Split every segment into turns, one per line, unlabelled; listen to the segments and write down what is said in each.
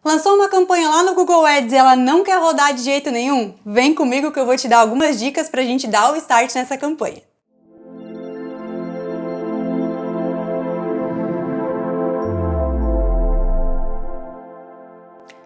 Lançou uma campanha lá no Google Ads e ela não quer rodar de jeito nenhum? Vem comigo que eu vou te dar algumas dicas pra gente dar o start nessa campanha.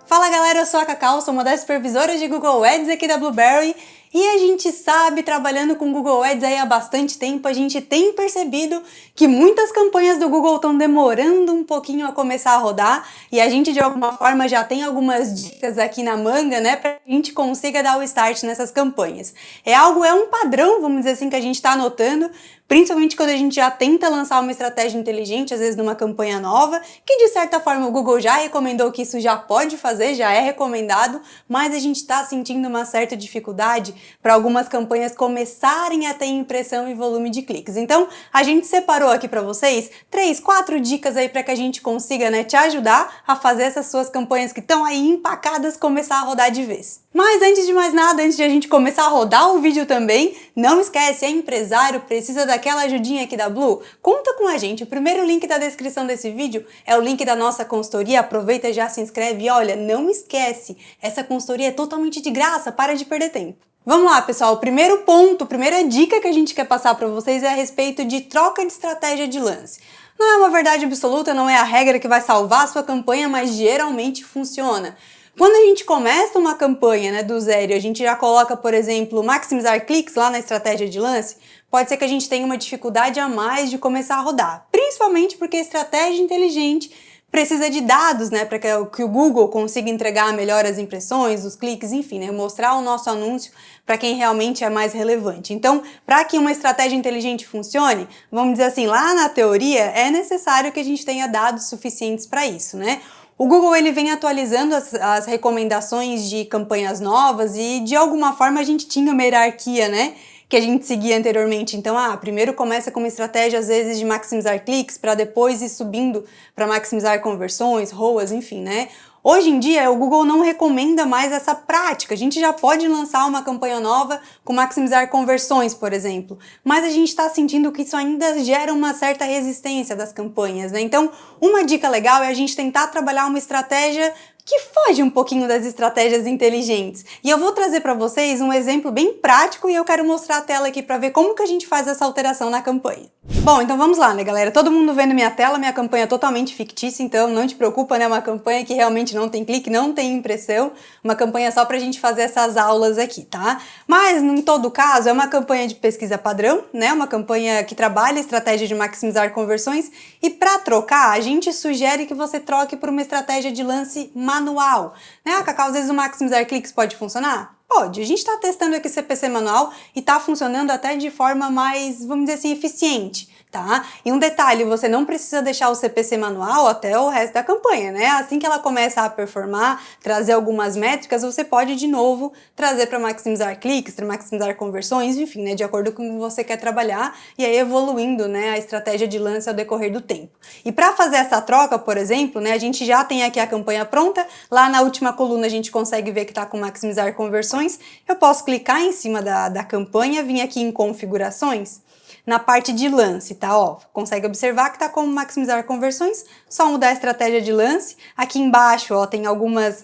Fala galera, eu sou a Cacau, sou uma das supervisoras de Google Ads aqui da Blueberry e a gente sabe, trabalhando com Google Ads aí há bastante tempo, a gente tem percebido que muitas campanhas do Google estão demorando um pouquinho a começar a rodar e a gente de alguma forma já tem algumas dicas aqui na manga, né, pra que a gente consiga dar o start nessas campanhas. É um padrão, vamos dizer assim, que a gente está notando, principalmente quando a gente já tenta lançar uma estratégia inteligente, às vezes numa campanha nova, que de certa forma o Google já recomendou que isso já pode fazer, já é recomendado, mas a gente está sentindo uma certa dificuldade para algumas campanhas começarem a ter impressão e volume de cliques. Então, a gente separou aqui para vocês 3, 4 dicas aí para que a gente consiga, né, te ajudar a fazer essas suas campanhas que estão aí empacadas começar a rodar de vez. Mas antes de mais nada, antes de a gente começar a rodar o vídeo também, não esquece, é empresário, precisa daquela ajudinha aqui da Blue? Conta com a gente, o primeiro link da descrição desse vídeo é o link da nossa consultoria, aproveita e já se inscreve e olha, não esquece, essa consultoria é totalmente de graça, para de perder tempo. Vamos lá, pessoal, o primeiro ponto, a primeira dica que a gente quer passar para vocês é a respeito de troca de estratégia de lance. Não é uma verdade absoluta, não é a regra que vai salvar a sua campanha, mas geralmente funciona. Quando a gente começa uma campanha, né, do zero, a gente já coloca, por exemplo, maximizar cliques lá na estratégia de lance, pode ser que a gente tenha uma dificuldade a mais de começar a rodar, principalmente porque a estratégia inteligente precisa de dados, né, para que o Google consiga entregar melhor as impressões, os cliques, enfim, né, mostrar o nosso anúncio para quem realmente é mais relevante. Então, para que uma estratégia inteligente funcione, vamos dizer assim, lá na teoria, é necessário que a gente tenha dados suficientes para isso, né? O Google ele vem atualizando as recomendações de campanhas novas e de alguma forma a gente tinha uma hierarquia, né, que a gente seguia anteriormente. Então, primeiro começa com uma estratégia às vezes de maximizar cliques para depois ir subindo para maximizar conversões, ROAS, enfim, né? Hoje em dia, o Google não recomenda mais essa prática. A gente já pode lançar uma campanha nova com maximizar conversões, por exemplo, mas a gente está sentindo que isso ainda gera uma certa resistência das campanhas, né? Então, uma dica legal é a gente tentar trabalhar uma estratégia que foge um pouquinho das estratégias inteligentes. E eu vou trazer para vocês um exemplo bem prático e eu quero mostrar a tela aqui para ver como que a gente faz essa alteração na campanha. Bom, então vamos lá, né, galera? Todo mundo vendo minha tela, minha campanha é totalmente fictícia, então não te preocupa, né? Uma campanha que realmente não tem clique, não tem impressão, uma campanha só pra gente fazer essas aulas aqui, tá? Mas, em todo caso, é uma campanha de pesquisa padrão, né? Uma campanha que trabalha a estratégia de maximizar conversões e para trocar, a gente sugere que você troque por uma estratégia de lance manual, né? Cacau, às vezes o maximizar cliques pode funcionar? Pode, a gente está testando aqui CPC manual e está funcionando até de forma mais, vamos dizer assim, eficiente, tá? E um detalhe, você não precisa deixar o CPC manual até o resto da campanha, né? Assim que ela começa a performar, trazer algumas métricas, você pode de novo trazer para maximizar cliques, para maximizar conversões, enfim, né? De acordo com o que você quer trabalhar e aí evoluindo, né, a estratégia de lance ao decorrer do tempo. E para fazer essa troca, por exemplo, né, a gente já tem aqui a campanha pronta, lá na última coluna a gente consegue ver que está com maximizar conversões. Eu posso clicar em cima da campanha, vir aqui em configurações, na parte de lance, tá? Ó, consegue observar que tá como maximizar conversões, só mudar a estratégia de lance. Aqui embaixo, ó, tem algumas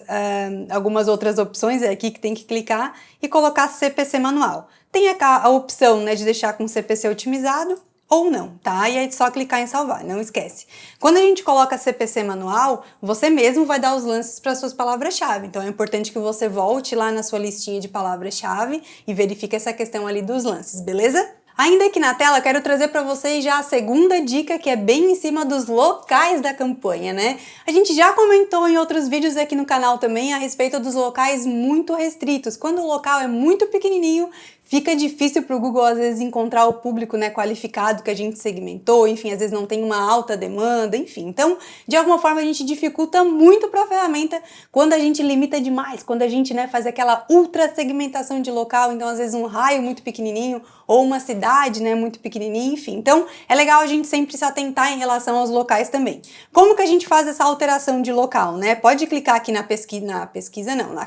outras opções aqui que tem que clicar e colocar CPC manual. Tem a opção, né, de deixar com CPC otimizado, ou não, tá? E aí é só clicar em salvar, não esquece. Quando a gente coloca CPC manual, você mesmo vai dar os lances para suas palavras-chave. Então é importante que você volte lá na sua listinha de palavras-chave e verifique essa questão ali dos lances, beleza? Ainda aqui na tela, quero trazer para vocês já a segunda dica, que é bem em cima dos locais da campanha, né? A gente já comentou em outros vídeos aqui no canal também a respeito dos locais muito restritos. Quando o local é muito pequenininho, fica difícil para o Google, às vezes, encontrar o público, né, qualificado que a gente segmentou, enfim, às vezes não tem uma alta demanda, enfim. Então, de alguma forma, a gente dificulta muito para a ferramenta quando a gente limita demais, quando a gente, né, faz aquela ultra segmentação de local, então, às vezes, um raio muito pequenininho ou uma cidade, né, muito pequenininha, enfim. Então, é legal a gente sempre se atentar em relação aos locais também. Como que a gente faz essa alteração de local, né? Pode clicar aqui na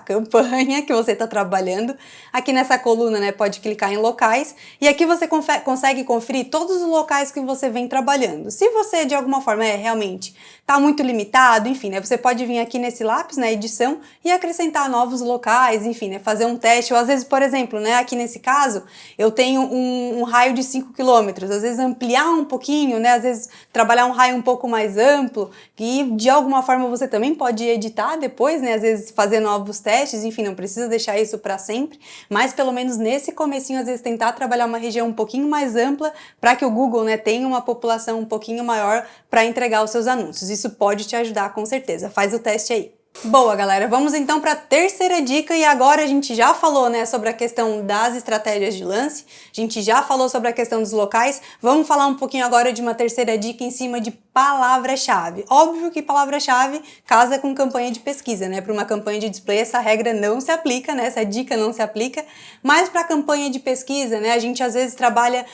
campanha que você está trabalhando, aqui nessa coluna, né, pode pode clicar em locais e aqui você consegue conferir todos os locais que você vem trabalhando. Se você de alguma forma realmente está muito limitado, enfim, né, você pode vir aqui nesse lápis na edição e acrescentar novos locais, enfim, né, fazer um teste, ou às vezes, por exemplo, né, aqui nesse caso, eu tenho um raio de 5 quilômetros, às vezes ampliar um pouquinho, né, às vezes trabalhar um raio um pouco mais amplo, e de alguma forma você também pode editar depois, né, às vezes fazer novos testes, enfim, não precisa deixar isso para sempre, mas pelo menos nesse comecinho, às vezes tentar trabalhar uma região um pouquinho mais ampla para que o Google, né, tenha uma população um pouquinho maior para entregar os seus anúncios. Isso pode te ajudar com certeza. Faz o teste aí. Boa, galera, vamos então para a terceira dica e agora a gente já falou, né, sobre a questão das estratégias de lance, a gente já falou sobre a questão dos locais, vamos falar um pouquinho agora de uma terceira dica em cima de palavra-chave. Óbvio que palavra-chave casa com campanha de pesquisa, né, para uma campanha de display essa regra não se aplica, né, essa dica não se aplica, mas para campanha de pesquisa, né, a gente às vezes trabalha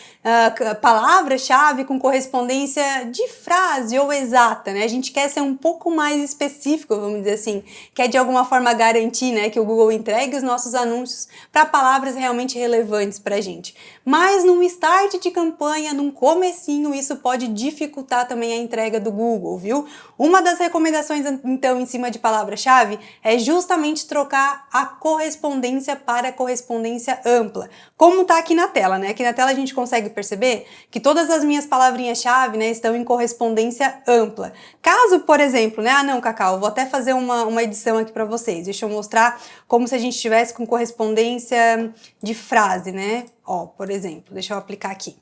palavra-chave com correspondência de frase ou exata, né, a gente quer ser um pouco mais específico, vamos dizer assim, quer de alguma forma garantir, né, que o Google entregue os nossos anúncios para palavras realmente relevantes para a gente. Mas num start de campanha, num comecinho, isso pode dificultar também a entrega do Google, viu? Uma das recomendações, então, em cima de palavra-chave é justamente trocar a correspondência para correspondência ampla. Como está aqui na tela, né? Aqui na tela a gente consegue perceber que todas as minhas palavrinhas-chave, né, estão em correspondência ampla. Caso, por exemplo, né, não, Cacau, vou até fazer uma edição aqui para vocês. Deixa eu mostrar como se a gente estivesse com correspondência de frase, né? Ó, por exemplo, deixa eu aplicar aqui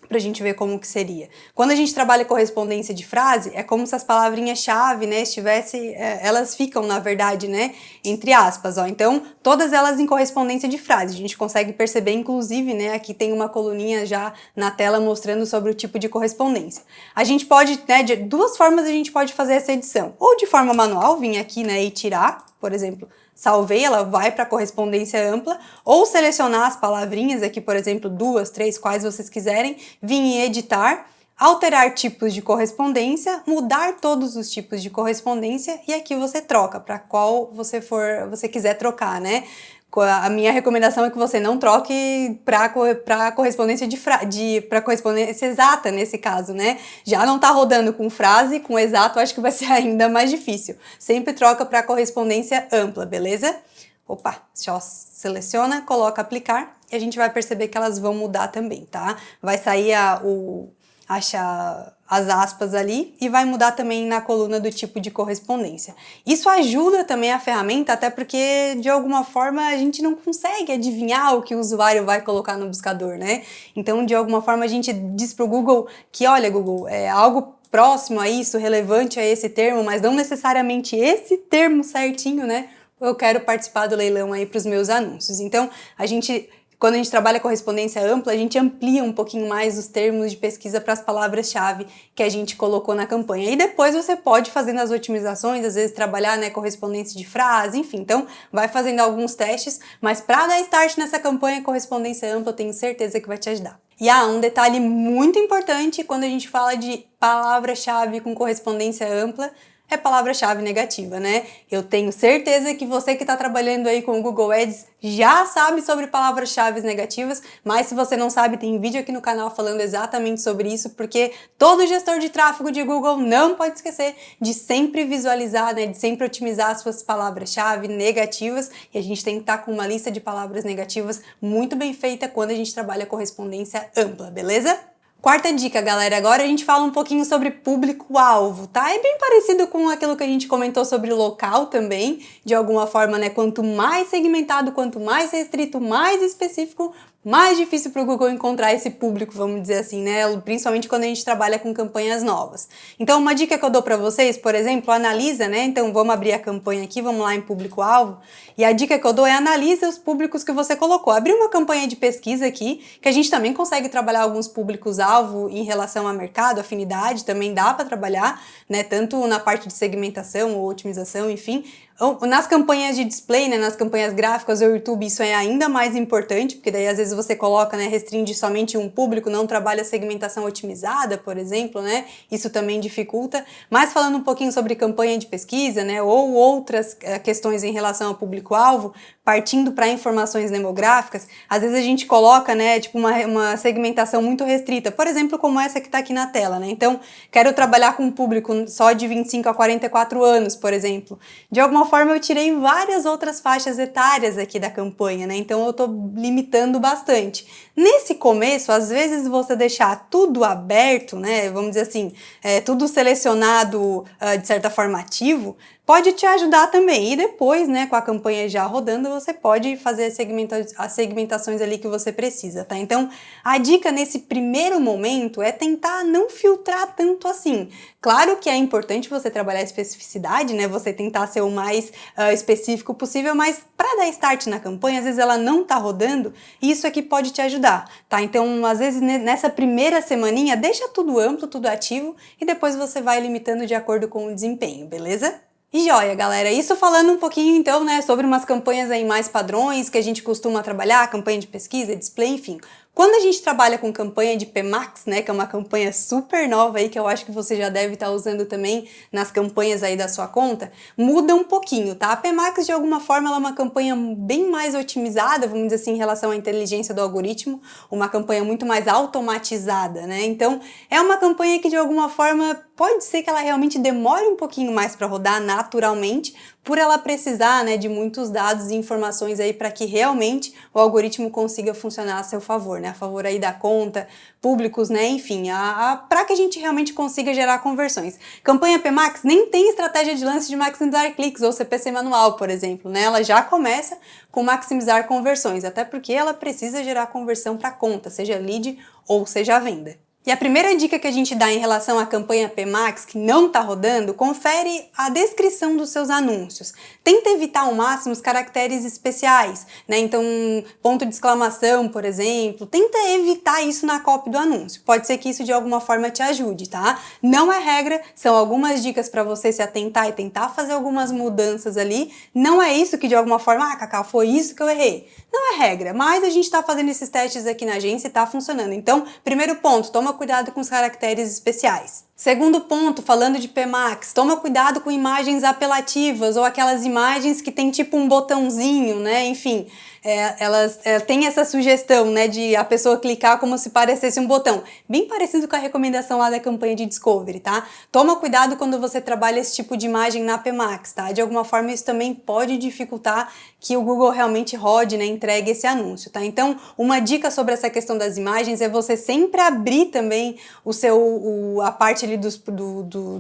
pra gente ver como que seria. Quando a gente trabalha correspondência de frase, é como se as palavrinhas-chave, né, elas ficam, na verdade, né, entre aspas, ó. Então, todas elas em correspondência de frase. A gente consegue perceber, inclusive, né, aqui tem uma coluninha já na tela mostrando sobre o tipo de correspondência. A gente pode, né, de duas formas a gente pode fazer essa edição. Ou de forma manual, vir aqui, né, e tirar, por exemplo, salvei, ela vai para correspondência ampla, ou selecionar as palavrinhas aqui, por exemplo, 2, 3, quais vocês quiserem, vir em editar, alterar tipos de correspondência, mudar todos os tipos de correspondência e aqui você troca para qual você quiser trocar, né? A minha recomendação é que você não troque para correspondência para correspondência exata nesse caso, né? Já não tá rodando com frase, com exato, acho que vai ser ainda mais difícil. Sempre troca para correspondência ampla, beleza? Opa, só seleciona, coloca aplicar e a gente vai perceber que elas vão mudar também, tá? Vai sair as aspas ali e vai mudar também na coluna do tipo de correspondência. Isso ajuda também a ferramenta, até porque de alguma forma a gente não consegue adivinhar o que o usuário vai colocar no buscador, né? Então, de alguma forma a gente diz para o Google que, olha, Google, é algo próximo a isso, relevante a esse termo, mas não necessariamente esse termo certinho, né? Eu quero participar do leilão aí para os meus anúncios. Então, quando a gente trabalha correspondência ampla, a gente amplia um pouquinho mais os termos de pesquisa para as palavras-chave que a gente colocou na campanha. E depois você pode fazer as otimizações, às vezes trabalhar, né, correspondência de frase, enfim. Então, vai fazendo alguns testes, mas para dar start nessa campanha, correspondência ampla, eu tenho certeza que vai te ajudar. E um detalhe muito importante quando a gente fala de palavra-chave com correspondência ampla, é palavra-chave negativa, né? Eu tenho certeza que você que está trabalhando aí com o Google Ads já sabe sobre palavras-chave negativas, mas se você não sabe, tem vídeo aqui no canal falando exatamente sobre isso, porque todo gestor de tráfego de Google não pode esquecer de sempre visualizar, né, de sempre otimizar as suas palavras-chave negativas, e a gente tem que estar com uma lista de palavras negativas muito bem feita quando a gente trabalha correspondência ampla, beleza? Quarta dica, galera, agora a gente fala um pouquinho sobre público-alvo, tá? É bem parecido com aquilo que a gente comentou sobre local também, de alguma forma, né? Quanto mais segmentado, quanto mais restrito, mais específico, mais difícil para o Google encontrar esse público, vamos dizer assim, né? Principalmente quando a gente trabalha com campanhas novas. Então, uma dica que eu dou para vocês, por exemplo, analisa, né? Então, vamos abrir a campanha aqui, vamos lá em público-alvo. E a dica que eu dou é analisa os públicos que você colocou. Abrir uma campanha de pesquisa aqui, que a gente também consegue trabalhar alguns públicos-alvo em relação a mercado, afinidade, também dá para trabalhar, né? Tanto na parte de segmentação ou otimização, enfim. Nas campanhas de display, né, nas campanhas gráficas ou YouTube, isso é ainda mais importante, porque daí às vezes você coloca, né, restringe somente um público, não trabalha segmentação otimizada, por exemplo, né, isso também dificulta. Mas falando um pouquinho sobre campanha de pesquisa, né, ou outras questões em relação ao público-alvo, partindo para informações demográficas, às vezes a gente coloca, né, tipo uma segmentação muito restrita, por exemplo, como essa que está aqui na tela, né? Então, quero trabalhar com um público só de 25 a 44 anos, por exemplo. De alguma forma, eu tirei várias outras faixas etárias aqui da campanha, né? Então, eu estou limitando bastante. Nesse começo, às vezes você deixar tudo aberto, né, vamos dizer assim, tudo selecionado de certa forma ativo, pode te ajudar também. E depois, né, com a campanha já rodando, você pode fazer as segmentações ali que você precisa, tá? Então, a dica nesse primeiro momento é tentar não filtrar tanto assim. Claro que é importante você trabalhar a especificidade, né, você tentar ser o mais específico possível, mas para dar start na campanha, às vezes ela não tá rodando, e isso aqui pode te ajudar, tá? Então, às vezes, nessa primeira semaninha, deixa tudo amplo, tudo ativo, e depois você vai limitando de acordo com o desempenho, beleza? E joia, galera, isso falando um pouquinho então, né, sobre umas campanhas aí mais padrões que a gente costuma trabalhar, campanha de pesquisa, display, enfim. Quando a gente trabalha com campanha de PMax, né, que é uma campanha super nova aí, que eu acho que você já deve estar usando também nas campanhas aí da sua conta, muda um pouquinho, tá? A PMax, de alguma forma, ela é uma campanha bem mais otimizada, vamos dizer assim, em relação à inteligência do algoritmo, uma campanha muito mais automatizada, né? Então, é uma campanha que, de alguma forma, pode ser que ela realmente demore um pouquinho mais para rodar naturalmente, por ela precisar, né, de muitos dados e informações aí para que realmente o algoritmo consiga funcionar a seu favor, né, a favor aí da conta, públicos, né, enfim, para que a gente realmente consiga gerar conversões. Campanha PMax nem tem estratégia de lance de maximizar cliques ou CPC manual, por exemplo, né, ela já começa com maximizar conversões, até porque ela precisa gerar conversão para a conta, seja lead ou seja venda. E a primeira dica que a gente dá em relação à campanha PMax que não está rodando, confere a descrição dos seus anúncios. Tenta evitar ao máximo os caracteres especiais, né? Então, ponto de exclamação, por exemplo. Tenta evitar isso na copy do anúncio. Pode ser que isso de alguma forma te ajude, tá? Não é regra, são algumas dicas para você se atentar e tentar fazer algumas mudanças ali. Não é isso que de alguma forma, Cacau, foi isso que eu errei. Não é regra, mas a gente está fazendo esses testes aqui na agência e está funcionando. Então, primeiro ponto, toma cuidado com os caracteres especiais. Segundo ponto, falando de PMax, toma cuidado com imagens apelativas ou aquelas imagens que tem tipo um botãozinho, né? Enfim, elas têm essa sugestão, né, de a pessoa clicar como se parecesse um botão. Bem parecido com a recomendação lá da campanha de Discovery, tá? Toma cuidado quando você trabalha esse tipo de imagem na PMax, tá? De alguma forma isso também pode dificultar que o Google realmente rode, né, entregue esse anúncio, tá? Então, uma dica sobre essa questão das imagens é você sempre abrir também a parte ali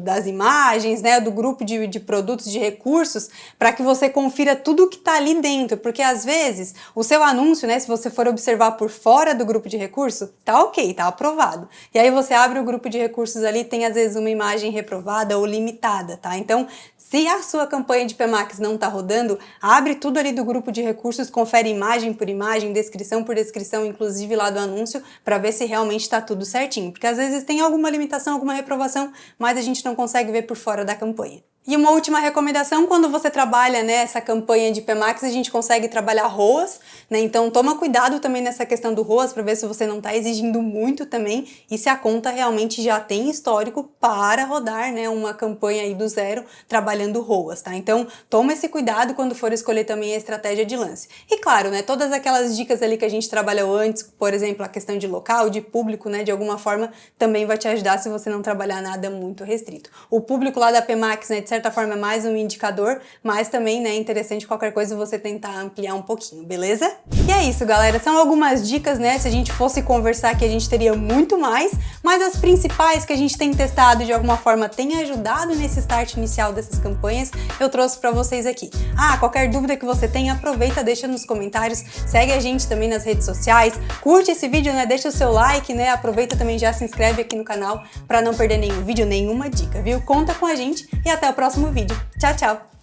das imagens, né, do grupo de produtos, de recursos, para que você confira tudo que está ali dentro, porque às vezes o seu anúncio, né, se você for observar por fora do grupo de recurso, tá ok, tá aprovado. E aí você abre o grupo de recursos ali, tem às vezes uma imagem reprovada ou limitada, tá? Então, se a sua campanha de PMax não está rodando, abre tudo ali do grupo de recursos, confere imagem por imagem, descrição por descrição, inclusive lá do anúncio, para ver se realmente está tudo certinho. Porque às vezes tem alguma limitação, alguma reprovação, mas a gente não consegue ver por fora da campanha. E uma última recomendação, quando você trabalha, né, essa campanha de PMax, a gente consegue trabalhar ROAS, né? Então toma cuidado também nessa questão do ROAS para ver se você não está exigindo muito também e se a conta realmente já tem histórico para rodar, né, uma campanha aí do zero trabalhando ROAS, tá? Então toma esse cuidado quando for escolher também a estratégia de lance. E claro, né, todas aquelas dicas ali que a gente trabalhou antes, por exemplo, a questão de local, de público, né, de alguma forma também vai te ajudar se você não trabalhar nada muito restrito. O público lá da PMax, né, de certa forma é mais um indicador, mas também, né, é interessante qualquer coisa você tentar ampliar um pouquinho, beleza? E é isso, galera, são algumas dicas, né, se a gente fosse conversar aqui a gente teria muito mais, mas as principais que a gente tem testado de alguma forma tem ajudado nesse start inicial dessas campanhas, eu trouxe pra vocês aqui. Qualquer dúvida que você tenha, aproveita, deixa nos comentários, segue a gente também nas redes sociais, curte esse vídeo, né, deixa o seu like, né, aproveita também já se inscreve aqui no canal pra não perder nenhum vídeo, nenhuma dica, viu? Conta com a gente e até o próximo vídeo. Tchau, tchau!